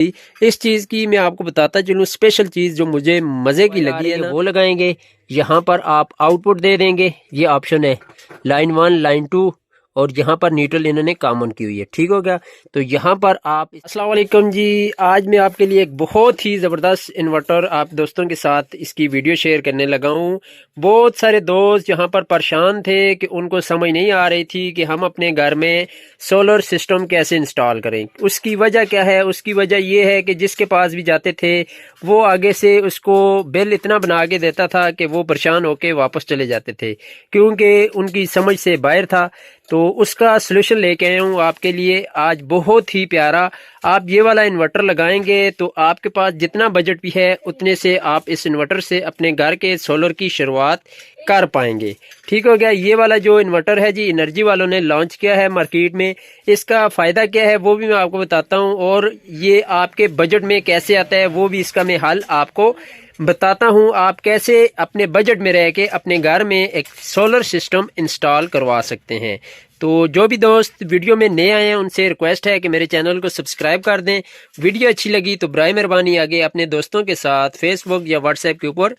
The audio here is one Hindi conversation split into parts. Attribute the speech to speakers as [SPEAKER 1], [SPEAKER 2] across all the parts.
[SPEAKER 1] इस चीज़ की मैं आपको बताता चलूँ, स्पेशल चीज़ जो मुझे मज़े की लगी है ना, वो लगाएंगे। यहाँ पर आप आउटपुट दे देंगे, ये ऑप्शन है लाइन 1 लाइन 2, और यहाँ पर न्यूट्रल इन्होंने कॉमन की हुई है। ठीक हो गया। तो यहाँ पर आप अस्सलाम वालेकुम जी, आज मैं आपके लिए एक बहुत ही ज़बरदस्त इन्वर्टर आप दोस्तों के साथ इसकी वीडियो शेयर करने लगा हूँ। बहुत सारे दोस्त यहाँ पर परेशान थे कि उनको समझ नहीं आ रही थी कि हम अपने घर में सोलर सिस्टम कैसे इंस्टॉल करें। उसकी वजह क्या है? उसकी वजह ये है कि जिसके पास भी जाते थे वो आगे से उसको बिल इतना बना के देता था कि वो परेशान होके वापस चले जाते थे, क्योंकि उनकी समझ से बाहर था। तो उसका सलूशन लेके आया हूँ आपके लिए आज, बहुत ही प्यारा। आप ये वाला इन्वर्टर लगाएंगे तो आपके पास जितना बजट भी है उतने से आप इस इन्वर्टर से अपने घर के सोलर की शुरुआत कर पाएंगे। ठीक हो गया। ये वाला जो इन्वर्टर है जी, एनर्जी वालों ने लॉन्च किया है मार्केट में। इसका फ़ायदा क्या है वो भी मैं आपको बताता हूँ, और ये आपके बजट में कैसे आता है वो भी इसका मैं हल आपको बताता हूँ। आप कैसे अपने बजट में रह के अपने घर में एक सोलर सिस्टम इंस्टॉल करवा सकते हैं। तो जो भी दोस्त वीडियो में नए आए हैं उनसे रिक्वेस्ट है कि मेरे चैनल को सब्सक्राइब कर दें। वीडियो अच्छी लगी तो बराए मेहरबानी आगे अपने दोस्तों के साथ फेसबुक या व्हाट्सएप के ऊपर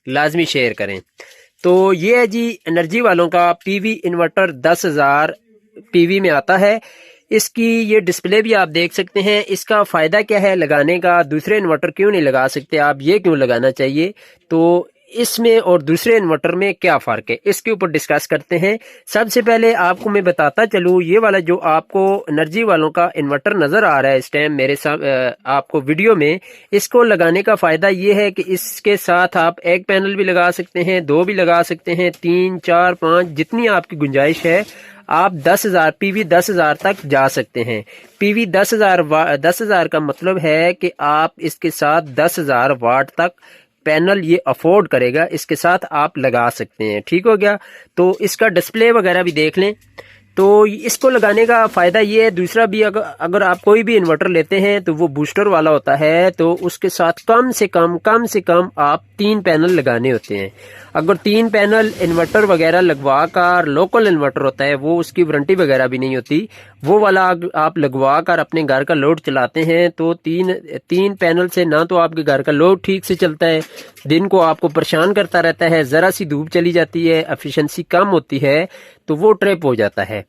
[SPEAKER 1] लाजमी शेयर करें। तो ये है जी एनर्जी वालों का पीवी इन्वर्टर 10,000 पीवी में आता है। इसकी ये डिस्प्ले भी आप देख सकते हैं। इसका फ़ायदा क्या है लगाने का? दूसरे इन्वर्टर क्यों नहीं लगा सकते आप, ये क्यों लगाना चाहिए? तो इसमें और दूसरे इन्वर्टर में क्या फ़र्क है, इसके ऊपर डिस्कस करते हैं। सबसे पहले आपको मैं बताता चलूँ, ये वाला जो आपको एनर्जी वालों का इन्वर्टर नज़र आ रहा है इस टाइम मेरे आपको वीडियो में, इसको लगाने का फ़ायदा ये है कि इसके साथ आप एक पैनल भी लगा सकते हैं, 2 भी लगा सकते हैं, 3 4 5 जितनी आपकी गुंजाइश है। आप 10,000 पीवी 10,000 तक जा सकते हैं। पीवी 10,000 का मतलब है कि आप इसके साथ 10,000 वाट तक पैनल ये अफोर्ड करेगा, इसके साथ आप लगा सकते हैं। ठीक हो गया। तो इसका डिस्प्ले वगैरह भी देख लें। तो इसको लगाने का फ़ायदा ये है। दूसरा भी, अगर आप कोई भी इन्वर्टर लेते हैं तो वो बूस्टर वाला होता है, तो उसके साथ कम से कम आप 3 पैनल लगाने होते हैं। अगर 3 पैनल इन्वर्टर वगैरह लगवा कर, लोकल इन्वर्टर होता है वो, उसकी वारंटी वगैरह भी नहीं होती, वो वाला आप लगवा कर अपने घर का लोड चलाते हैं तो तीन पैनल से ना तो आपके घर का लोड ठीक से चलता है, दिन को आपको परेशान करता रहता है, ज़रा सी धूप चली जाती है, एफिशिएंसी कम होती है, तो वो ट्रिप हो जाता है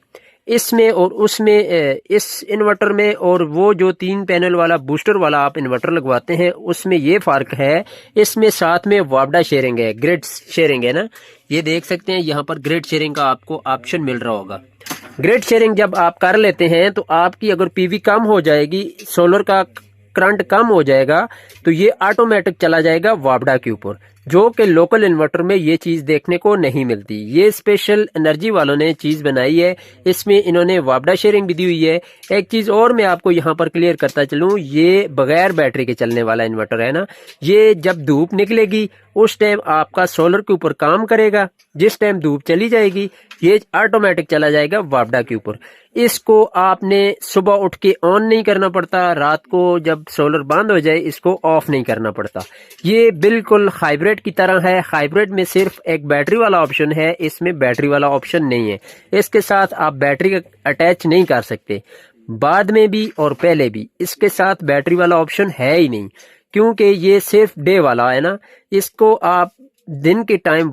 [SPEAKER 1] इसमें और उसमें। इस इन्वर्टर में और वो जो 3 पैनल वाला बूस्टर वाला आप इन्वर्टर लगवाते हैं उसमें ये फ़र्क है। इसमें साथ में वापडा शेयरिंग है, ग्रिड शेयरिंग है ना, ये देख सकते हैं यहाँ पर ग्रिड शेयरिंग का आपको ऑप्शन मिल रहा होगा। ग्रिड शेयरिंग जब आप कर लेते हैं तो आपकी अगर पीवी कम हो जाएगी, सोलर का करंट कम हो जाएगा, तो ये ऑटोमेटिक चला जाएगा वापडा के ऊपर, जो कि लोकल इन्वर्टर में ये चीज़ देखने को नहीं मिलती। ये स्पेशल एनर्जी वालों ने चीज़ बनाई है, इसमें इन्होंने वापडा शेयरिंग भी दी हुई है। एक चीज़ और मैं आपको यहाँ पर क्लियर करता चलूँ, ये बगैर बैटरी के चलने वाला इन्वर्टर है ना, ये जब धूप निकलेगी उस टाइम आपका सोलर के ऊपर काम करेगा, जिस टाइम धूप चली जाएगी ये ऑटोमेटिक चला जाएगा वापडा के ऊपर। इसको आपने सुबह उठ के ऑन नहीं करना पड़ता, रात को जब सोलर बंद हो जाए इसको ऑफ नहीं करना पड़ता। ये बिल्कुल हाइब्रिड की तरह है। हाइब्रिड में सिर्फ एक बैटरी वाला ऑप्शन है, इसमें बैटरी वाला ऑप्शन नहीं है। इसके साथ आप बैटरी अटैच नहीं कर सकते, बाद में भी और पहले भी इसके साथ बैटरी वाला ऑप्शन है ही नहीं, क्योंकि ये सिर्फ डे वाला है ना। इसको आप दिन के टाइम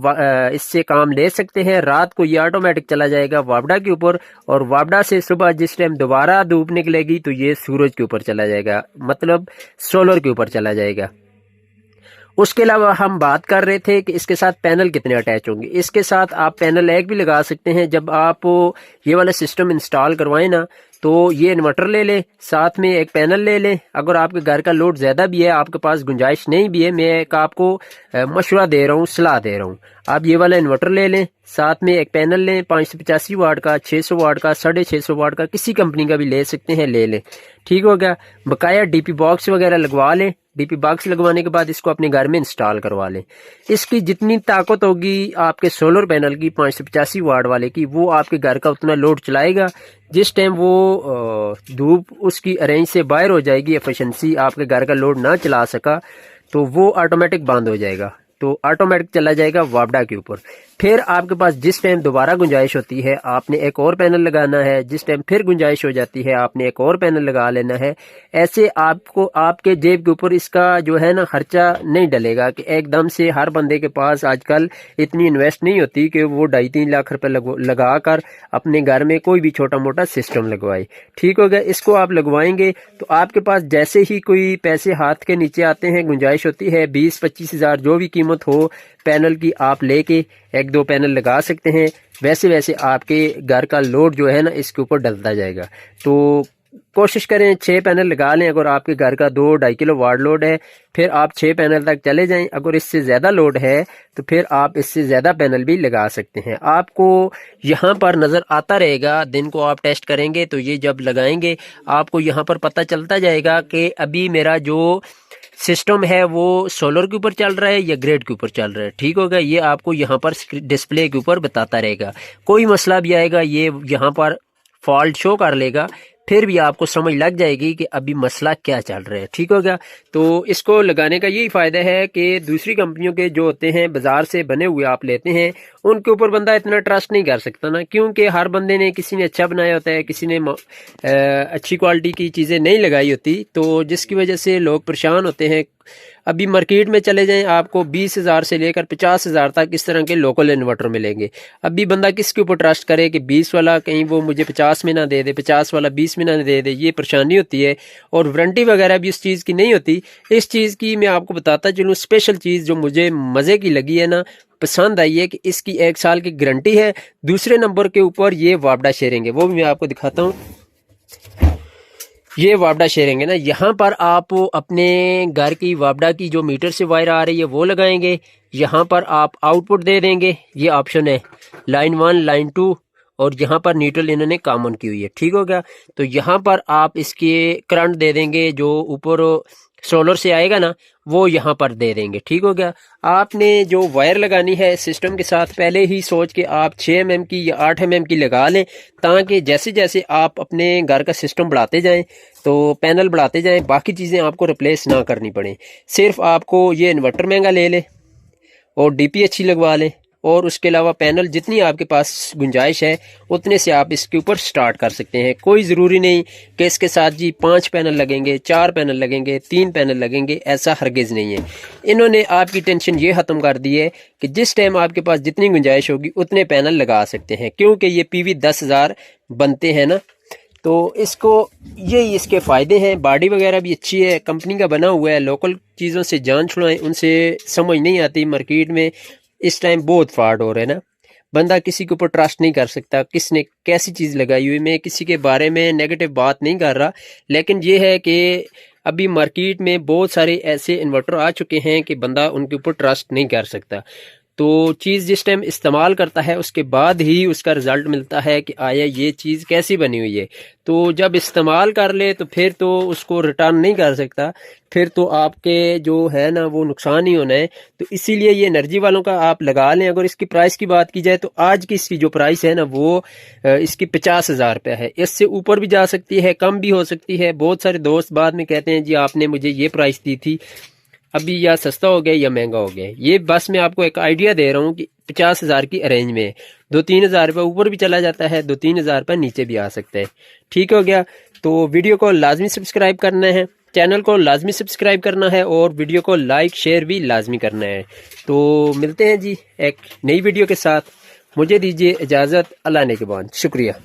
[SPEAKER 1] इससे काम ले सकते हैं, रात को ये ऑटोमेटिक चला जाएगा वापडा के ऊपर, और वापडा से सुबह जिस टाइम दोबारा धूप निकलेगी तो ये सूरज के ऊपर चला जाएगा, मतलब सोलर के ऊपर चला जाएगा। उसके अलावा हम बात कर रहे थे कि इसके साथ पैनल कितने अटैच होंगे। इसके साथ आप पैनल एक भी लगा सकते हैं। जब आप ये वाला सिस्टम इंस्टॉल करवाएं ना, तो ये इन्वर्टर ले लें, साथ में एक पैनल ले लें। अगर आपके घर का लोड ज़्यादा भी है, आपके पास गुंजाइश नहीं भी है, मैं एक आपको मशवरा दे रहा हूँ, सलाह दे रहा हूँ, आप ये वाला इन्वर्टर ले लें, साथ में एक पैनल लें 585 वाट का, 600 वाट का, 650 वाट का, किसी कंपनी का भी ले सकते हैं, ले लें। ठीक हो गया। बकाया डीपी बॉक्स वगैरह लगवा लें। डीपी बॉक्स लगवाने के बाद इसको अपने घर में इंस्टॉल करवा लें। इसकी जितनी ताकत होगी आपके सोलर पैनल की 585 वाट वाले की, वो आपके घर का उतना लोड चलाएगा। जिस टाइम वो धूप उसकी अरेंज से बाहर हो जाएगी, एफिशिएंसी आपके घर का लोड ना चला सका, तो वो ऑटोमेटिक बंद हो जाएगा। तो ऑटोमेटिक चला जाएगा वापडा के ऊपर। फिर आपके पास जिस टाइम दोबारा गुंजाइश होती है आपने एक और पैनल लगाना है, जिस टाइम फिर गुंजाइश हो जाती है आपने एक और पैनल लगा लेना है। ऐसे आपको आपके जेब के ऊपर इसका जो है ना खर्चा नहीं डलेगा कि एकदम से हर बंदे के पास आजकल इतनी इन्वेस्ट नहीं होती कि वो 2.5-3 लाख रुपए लगा कर अपने घर में कोई भी छोटा मोटा सिस्टम लगवाए। ठीक हो गया। इसको आप लगवाएंगे तो आपके पास जैसे ही कोई पैसे हाथ के नीचे आते हैं, गुंजाइश होती है 20-25 हज़ार जो भी कीमत हो पैनल की, आप लेके 1-2 पैनल लगा सकते हैं। वैसे वैसे आपके घर का लोड जो है ना इसके ऊपर डलता जाएगा। तो कोशिश करें 6 पैनल लगा लें। अगर आपके घर का 2-2.5 किलो वाट लोड है फिर आप 6 पैनल तक चले जाएं। अगर इससे ज़्यादा लोड है तो फिर आप इससे ज़्यादा पैनल भी लगा सकते हैं। आपको यहाँ पर नज़र आता रहेगा, दिन को आप टेस्ट करेंगे तो ये जब लगाएंगे आपको यहाँ पर पता चलता जाएगा कि अभी मेरा जो सिस्टम है वो सोलर के ऊपर चल रहा है या ग्रिड के ऊपर चल रहा है। ठीक होगा। ये आपको यहाँ पर डिस्प्ले के ऊपर बताता रहेगा। कोई मसला भी आएगा ये यहाँ पर फॉल्ट शो कर लेगा, फिर भी आपको समझ लग जाएगी कि अभी मसला क्या चल रहा है। ठीक होगा। तो इसको लगाने का यही फ़ायदा है कि दूसरी कंपनियों के जो होते हैं बाज़ार से बने हुए आप लेते हैं उनके ऊपर बंदा इतना ट्रस्ट नहीं कर सकता ना, क्योंकि हर बंदे ने किसी ने अच्छा बनाया होता है, किसी ने अच्छी क्वालिटी की चीज़ें नहीं लगाई होती, तो जिसकी वजह से लोग परेशान होते हैं। अभी मार्केट में चले जाएं आपको 20,000 से लेकर 50,000 तक इस तरह के लोकल इन्वर्टर मिलेंगे। अभी बंदा किसके ऊपर ट्रस्ट करे कि 20 वाला कहीं वो मुझे 50 में ना दे दे, 50 वाला 20 में ना दे दे, ये परेशानी होती है। और वारंटी वगैरह भी इस चीज़ की नहीं होती। इस चीज़ की मैं आपको बताता चलूँ स्पेशल चीज़ जो मुझे मज़े की लगी है ना, पसंद आई है कि इसकी 1 साल की गारंटी है। दूसरे नंबर के ऊपर ये वापडा शेयरिंग है, वो भी मैं आपको दिखाता हूँ। ये वापडा शेयरिंग है ना, यहाँ पर आप अपने घर की वापडा की जो मीटर से वायर आ रही है वो लगाएंगे। यहाँ पर आप आउटपुट दे देंगे, ये ऑप्शन है लाइन 1 लाइन 2 और यहाँ पर न्यूट्रल इन्होंने कॉमन की हुई है। ठीक हो गया। तो यहाँ पर आप इसके करंट दे देंगे जो ऊपर सोलर से आएगा ना वो यहाँ पर दे देंगे। ठीक हो गया। आपने जो वायर लगानी है सिस्टम के साथ पहले ही सोच के आप 6 mm की या 8 mm की लगा लें, ताकि जैसे जैसे आप अपने घर का सिस्टम बढ़ाते जाएं तो पैनल बढ़ाते जाएं, बाकी चीज़ें आपको रिप्लेस ना करनी पड़े। सिर्फ आपको ये इन्वर्टर महंगा ले लें और डीपी अच्छी लगवा लें और उसके अलावा पैनल जितनी आपके पास गुंजाइश है उतने से आप इसके ऊपर स्टार्ट कर सकते हैं। कोई ज़रूरी नहीं कि इसके साथ जी 5 पैनल लगेंगे, 4 पैनल लगेंगे, 3 पैनल लगेंगे, ऐसा हरगिज़ नहीं है। इन्होंने आपकी टेंशन ये ख़त्म कर दी है कि जिस टाइम आपके पास जितनी गुंजाइश होगी उतने पैनल लगा सकते हैं, क्योंकि ये PV 10,000 बनते हैं ना, तो इसको यही इसके फ़ायदे हैं। बॉडी वगैरह भी अच्छी है, कंपनी का बना हुआ है। लोकल चीज़ों से जान छुड़ाएं, उनसे समझ नहीं आती। मार्केट में इस टाइम बहुत फ्रॉड हो रहा है ना, बंदा किसी के ऊपर ट्रस्ट नहीं कर सकता किसने कैसी चीज़ लगाई हुई। मैं किसी के बारे में नेगेटिव बात नहीं कर रहा, लेकिन ये है कि अभी मार्केट में बहुत सारे ऐसे इन्वर्टर आ चुके हैं कि बंदा उनके ऊपर ट्रस्ट नहीं कर सकता। तो चीज़ जिस टाइम इस्तेमाल करता है उसके बाद ही उसका रिज़ल्ट मिलता है कि आया ये चीज़ कैसी बनी हुई है। तो जब इस्तेमाल कर ले तो फिर तो उसको रिटर्न नहीं कर सकता, फिर तो आपके जो है ना वो नुकसान ही होना है। तो इसीलिए ये एनर्जी वालों का आप लगा लें। अगर इसकी प्राइस की बात की जाए तो आज की इसकी जो प्राइस है ना वो इसकी 50,000 रुपये है। इससे ऊपर भी जा सकती है, कम भी हो सकती है। बहुत सारे दोस्त बाद में कहते हैं जी आपने मुझे ये प्राइस दी थी, अभी या सस्ता हो गया या महंगा हो गया। ये बस मैं आपको एक आइडिया दे रहा हूँ कि 50,000 की अरेंज में 2-3 हज़ार रुपये ऊपर भी चला जाता है, 2-3 हज़ार रुपये नीचे भी आ सकता है। ठीक हो गया। तो वीडियो को लाजमी सब्सक्राइब करना है, चैनल को लाजमी सब्सक्राइब करना है और वीडियो को लाइक शेयर भी लाजमी करना है। तो मिलते हैं जी एक नई वीडियो के साथ। मुझे दीजिए इजाज़त। अल्लाह ने के बाद शुक्रिया।